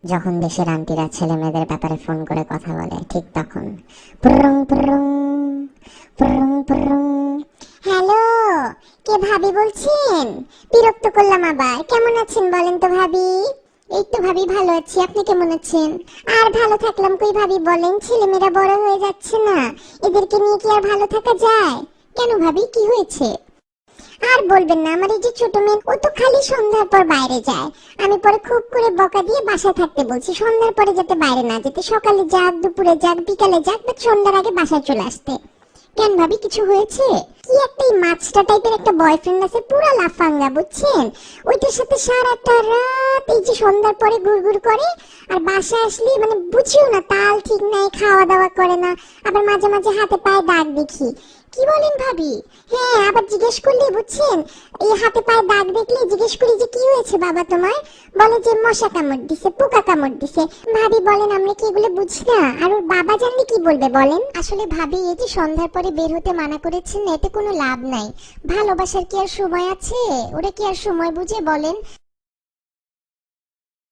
যখন দেশের আন্টিরা ছেলে মেয়েদের ব্যাপারে ফোন করে কথা বলে ঠিক তখন পুরুং পুরুং পুরুং পুরুং। হ্যালো, কে ভাবি বলছেন? বিরক্ত করলাম আবার। কেমন আছেন বলেন তো ভাবি? এই তো ভাবি ভালো আছি, আপনি কেমন আছেন? আর ভালো থাকলাম কই ভাবি বলেন, ছেলেমেয়েরা বড় হয়ে যাচ্ছে না, এদেরকে নিয়ে কি আর ভালো থাকা যায়? কেন ভাবি, কি হয়েছে? আর বলবেন না, আমার এই যে ছোট মেয়ে, ও তো খালি সন্ধ্যার পর বাইরে যায়। আমি পরে খুব করে বকা দিয়ে বাসায় থাকতে বলছি, সন্ধ্যার পরে যাতে বাইরে না যেতে, সকালে যাক, দুপুরে যাক, বিকালে যাক, বাট সন্ধ্যার আগে বাসায় চলে আসতে। কেন ভাবি, কিছু হয়েছে? কি একটা এই মাছটা টাইপের একটা বয়ফ্রেন্ড আছে, পুরা লাফাঙ্গা বুঝছেন। ওইটার সাথে সারাটা রাত এই যে সন্ধ্যার পরে ঘুরঘুর করে, আর বাসায় আসলে মানে বুঝিও না, তাল ঠিক নাই, খাওয়া দাওয়া করে না, আবার মাঝে মাঝে হাতে পায়ে দাগ দেখি। কি বলেন ভাবি? হ্যাঁ, আবার জিজ্ঞেস করলে বুঝছেন, এই হাতে পায়ে দাগ দেখলে জিজ্ঞেস করি যে কি হয়েছে বাবা তোমার, বলে যে মশা কামড় দিছে, পোকা কামড় দিছে। ভাবি বলেন, আমরা কি এগুলো বুঝি না? আর ওর বাবা জানলে কি বলবে বলেন? আসলে ভাবি, এই যে সন্ধ্যার পরে বের হতে মানা করেছেন, এতে কোনো লাভ নাই। ভালোবাসার কি আর সময় আছে? ওরা কি আর সময় বুঝে বলেন?